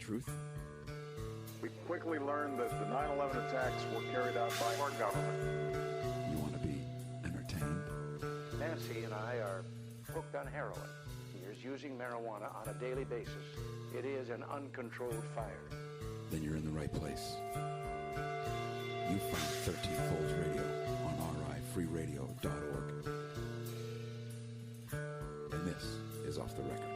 truth? We quickly learned that the 9/11 attacks were carried out by our government. You want to be entertained? Nancy and I are hooked on heroin. He is using marijuana on a daily basis. It is an uncontrolled fire. Then you're in the right place. You find 13 Folds Radio on rifreeradio.org. And this is Off the Record.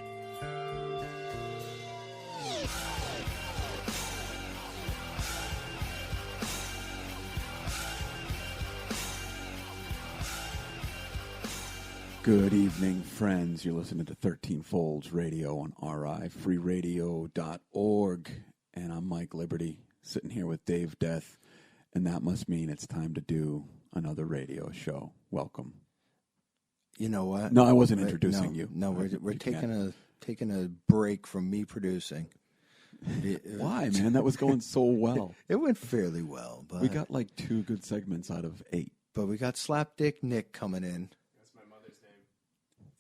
Good evening, friends. You're listening to 13 Folds Radio on rifreeradio.org. And I'm Mike Liberty, sitting here with Dave Death. And that must mean it's time to do another radio show. Welcome. You know what? No, I wasn't introducing you. No, we're taking a break from me producing. Why, man? That was going so well. It went fairly well, but We got like 2 good segments out of 8. but we got Slapdick Nick coming in, That's my mother's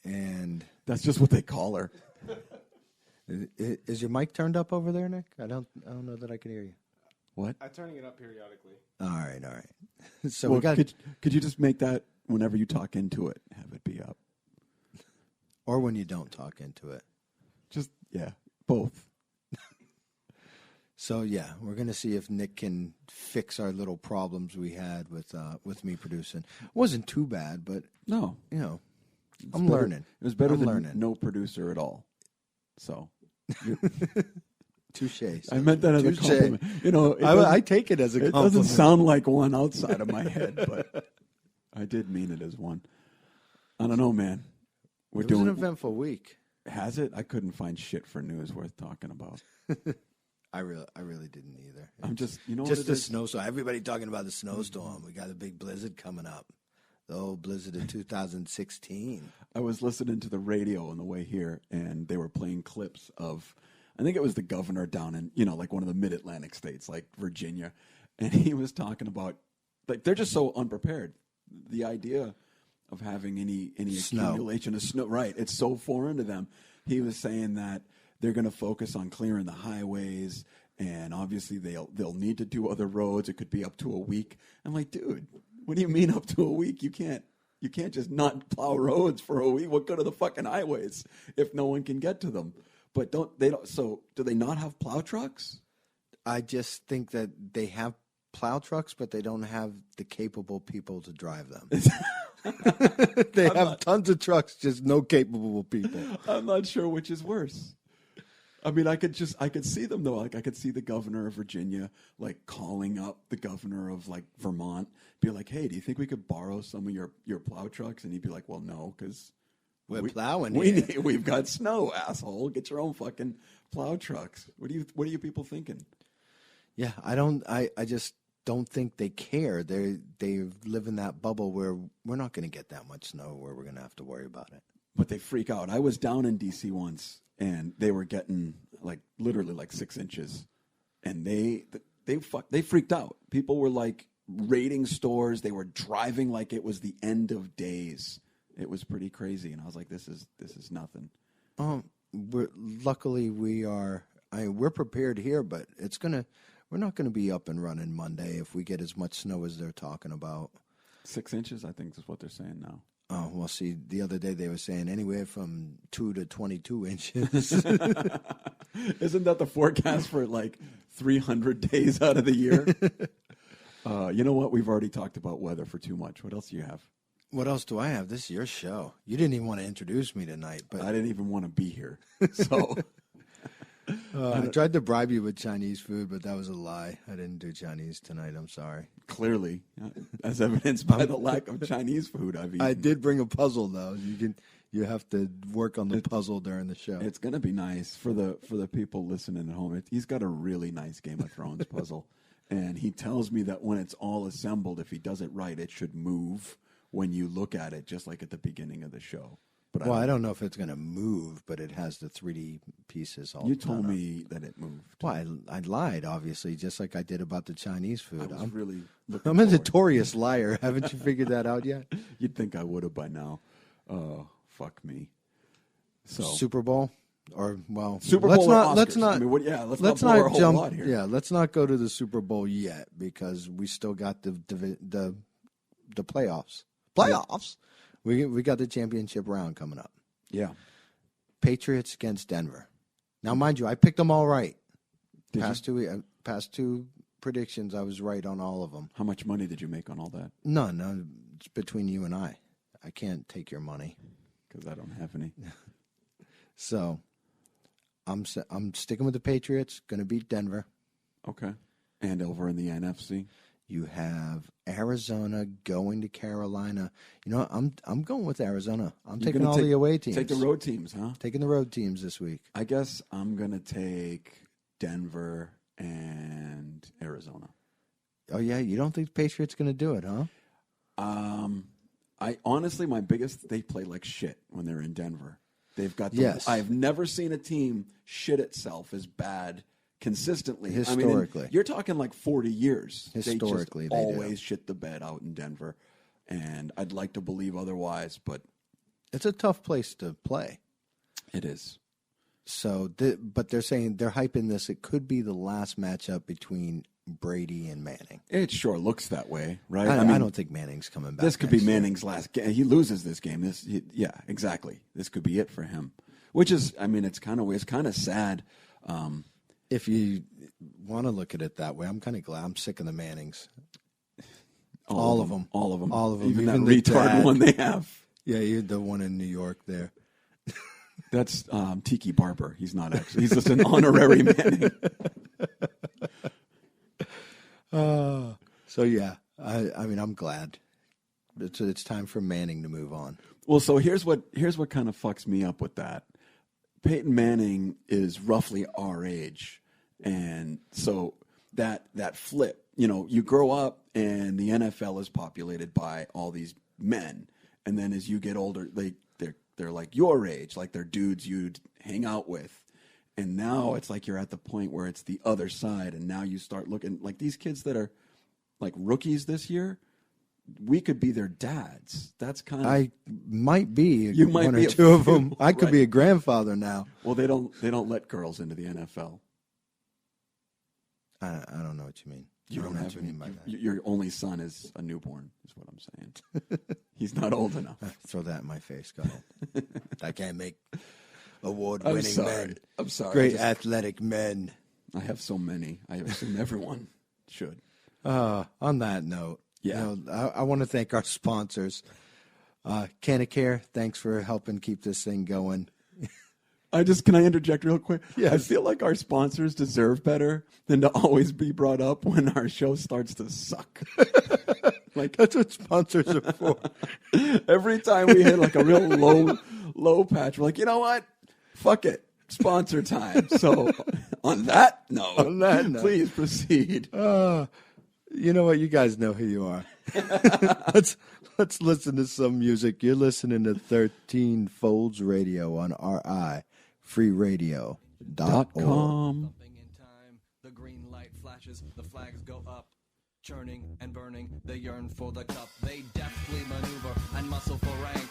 name. and That's just what they call her. is your mic turned up over there, Nick? I don't know that I can hear you. What? I'm turning it up periodically. All right. So Well, we got, could you just make that whenever you talk into it, have it be up? or when you don't talk into it. Just, yeah, both. So yeah, we're gonna see if Nick can fix our little problems we had with me producing. It wasn't too bad, but No. you know, It's I'm better- learning. It was better I'm than learning. no producer at all. So Touche. I meant that as a Touche. compliment. You know, I take it as a it compliment. doesn't sound like one outside of my head, but I did mean it as one. I don't know, man. We're It was doing an eventful week. Has it? I couldn't find shit for news worth talking about. I really didn't either. I'm just, you know, Just what the it is? snowstorm. Everybody talking about the snowstorm. We got a big blizzard coming up. The old blizzard of 2016. I was listening to the radio on the way here, and they were playing clips of, I think it was the governor down in, like one of the mid-Atlantic states, like Virginia, and he was talking about, like, they're just so unprepared. The idea of having any Snow. accumulation of snow, right? It's so foreign to them. He was saying that they're going to focus on clearing the highways, and obviously they'll need to do other roads. It could be up to a week. I'm like, dude, what do you mean up to a week? You can't just not plow roads for a week. What good are the fucking highways if no one can get to them? But so do they not have plow trucks? I just think that they have plow trucks, but they don't have the capable people to drive them. They have tons of trucks, just no capable people. I'm not sure which is worse. I mean, I could see them though. Like, I could see the governor of Virginia, like, calling up the governor of, like, Vermont, be like, "Hey, do you think we could borrow some of your plow trucks?" And he'd be like, "Well, no, because We're plowing here." we've got snow, asshole. Get your own fucking plow trucks." What are you people thinking? Yeah, I just don't think they care. They live in that bubble where we're not going to get that much snow where we're going to have to worry about it. But they freak out. I was down in D.C. once, and they were getting literally 6 inches, and they freaked out. People were like raiding stores. They were driving like it was the end of days. It was pretty crazy, and I was like, "This is nothing." Luckily we're prepared here, but we're not gonna be up and running Monday if we get as much snow as they're talking about. 6 inches, I think, is what they're saying now. Oh, well, see, the other day they were saying anywhere from 2 to 22 inches. Isn't that the forecast for 300 days out of the year? You know what? We've already talked about weather for too much. What else do you have? What else do I have? This is your show. You didn't even want to introduce me tonight, but I didn't even want to be here. So I tried to bribe you with Chinese food, but that was a lie. I didn't do Chinese tonight. I'm sorry. clearly, as evidenced by the lack of Chinese food I've eaten. I did bring a puzzle though. You have to work on the puzzle during the show. It's going to be nice for the people listening at home. He's got a really nice Game of Thrones puzzle, and he tells me that when it's all assembled, if he does it right, it should move when you look at it, just like at the beginning of the show. But I don't know if it's going to move, but it has the 3D pieces all. You told me that it moved. Well, I lied, obviously, just like I did about the Chinese food. I'm really. I'm a notorious liar. Haven't you figured that out yet? You'd think I would have by now. Oh, fuck me. So Super Bowl. Or well, Super let's Bowl or not. Oscars? Let's not. I mean, let's let's not blow our not whole jump. lot here. Yeah, let's not go to the Super Bowl yet because we still got the playoffs. Playoffs. We got the championship round coming up. Yeah. Patriots against Denver. Now, mind you, I picked them all right. Did Past two predictions, I was right on all of them. How much money did you make on all that? None. It's between you and I. I can't take your money. Because I don't have any. So, I'm sticking with the Patriots. Going to beat Denver. Okay. And over in the NFC? You have Arizona going to Carolina. You know, I'm going with Arizona. I'm taking all the away teams. Take the road teams, huh? Taking the road teams this week. I guess I'm going to take Denver and Arizona. Oh, yeah? You don't think the Patriots going to do it, huh? I honestly, they play like shit when they're in Denver. They've got I've never seen a team shit itself as bad consistently. Historically. I mean, you're talking like 40 years. Historically, they always shit the bed out in Denver. And I'd like to believe otherwise, but it's a tough place to play. It is. So, but they're saying they're hyping this. It could be the last matchup between Brady and Manning. It sure looks that way, right? I don't think Manning's coming back. This could be Manning's last game. He loses this game. Yeah, exactly. This could be it for him. Which is, I mean, it's kind of sad. If you want to look at it that way, I'm kind of glad. I'm sick of the Mannings. All of them. Even that retard one they have. Yeah, you're the one in New York there. That's Tiki Barber. He's not actually. He's just an honorary Manning. So yeah, I mean, I'm glad. It's time for Manning to move on. Well, so here's what kind of fucks me up with that. Peyton Manning is roughly our age, and so that flip, you grow up and the NFL is populated by all these men, and then as you get older, they're like your age, like they're dudes you'd hang out with, and now it's like you're at the point where it's the other side, and now you start looking like these kids that are like rookies this year. We could be their dads. That's kind of. I might be you might one be or two of them. I could right. be a grandfather now. Well, they don't let girls into the NFL. I don't know what you mean. You don't have any. By that. Your only son is a newborn. Is what I'm saying. He's not old enough. Throw that in my face. Go ahead. I can't make award-winning men. I'm sorry. Great athletic men. I have so many. I assume everyone should. On that note. Yeah. I want to thank our sponsors. Canacare, thanks for helping keep this thing going. Can I interject real quick? Yes. I feel like our sponsors deserve better than to always be brought up when our show starts to suck. Like That's what sponsors are for. every time we hit like a real low patch, we're like, you know what? Fuck it. Sponsor time. So on that note, please proceed. You know what? You guys know who you are. Let's listen to some music. You're listening to 13 Folds Radio on RIFreeradio.org. .com. In time, the green light flashes, the flags go up. Churning and burning, they yearn for the cup. They deftly maneuver and muscle for rank.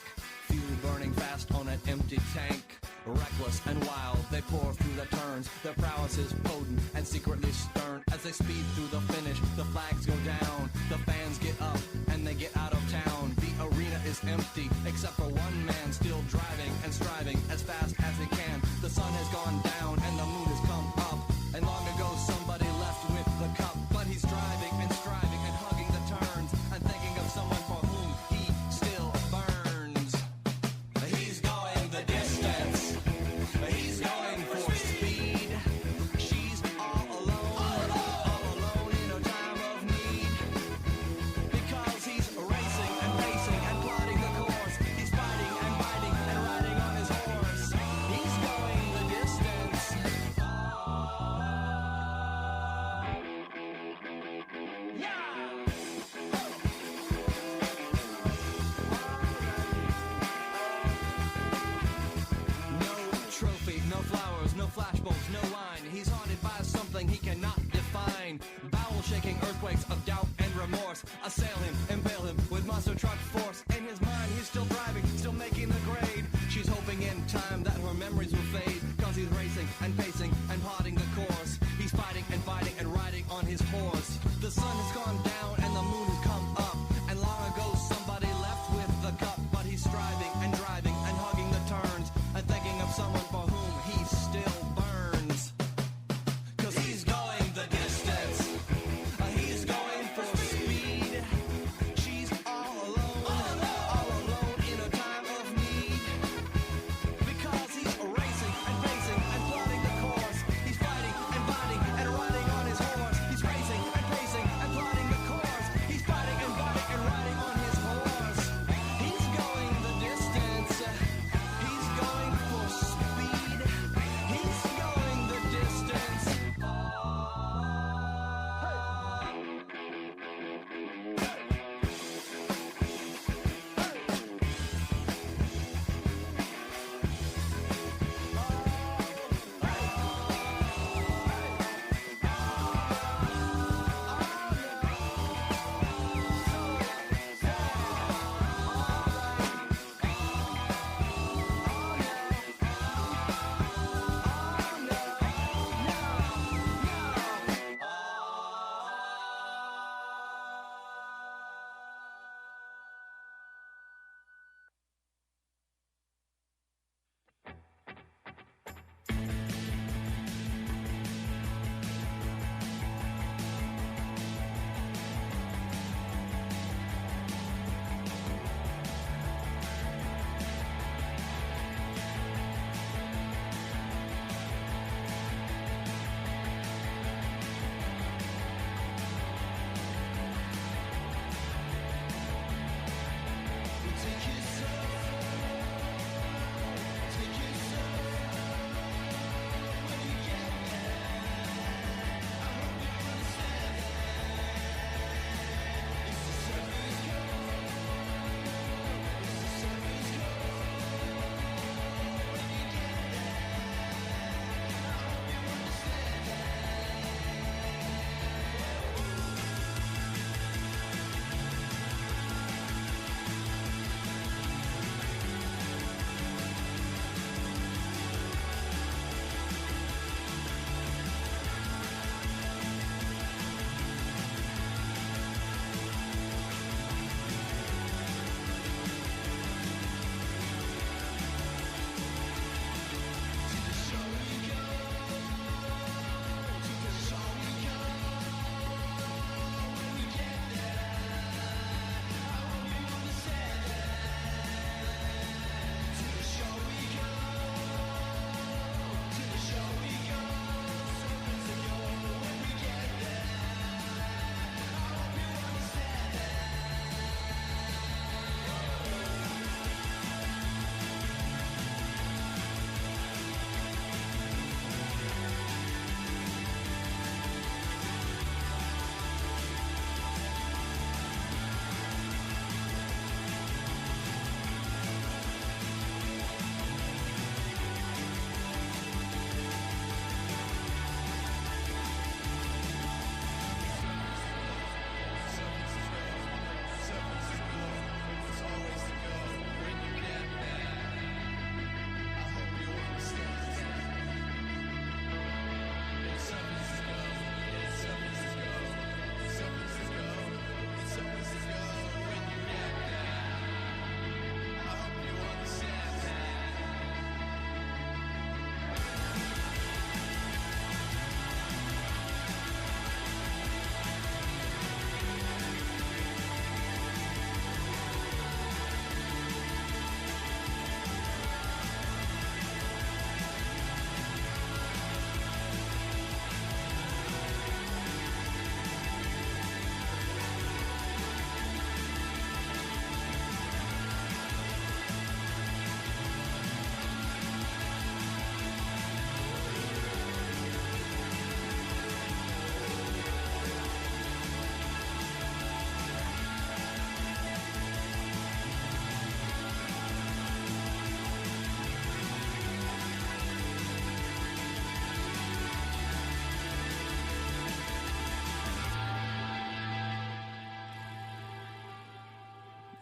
Fuel burning fast on an empty tank. Reckless and wild, they pour through the turns. Their prowess is potent and secretly stern. As they speed through the finish, the flags go down. The fans get up and they get out of town. The arena is empty, except for one man still driving and striving as fast as he can. The sun has gone down and the moon has come up. And long ago somebody left with the cup. But he's driving and striving and hugging the turns and thinking of someone for whom he still burns. He's going the distance. He's going for speed. She's all alone in a time of need. Because he's racing and pacing and plotting the course. He's fighting and biting and riding on his horse. He's going the distance. No trophy, no flowers, no flashbulbs, no wine. He's haunted by something he cannot define. Bowel-shaking earthquakes of doubt and remorse assail him, impale him with monster truck force. In his mind, he's still driving, still making the grade. She's hoping in time that her memories will fade. 'Cause and pacing and plotting the course. He's fighting and fighting and riding on his horse. The sun has gone down and the moon has come up, and long ago somebody left with the cup. But he's striving and driving and hugging the turns and thinking of someone for whom he still burns. 'Cause he's going the distance. He's going for speed. She's all alone in a time of need. Because he's racing and pacing and plotting the course. He's fighting and fighting and riding on his horse. He's racing and pacing and plotting the course. He's fighting and fighting and riding on his horse. He's going the distance. He's going for speed. He's going the distance.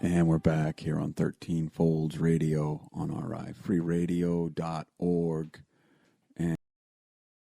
And we're back here on 13 Folds Radio on RI, freeradio.org.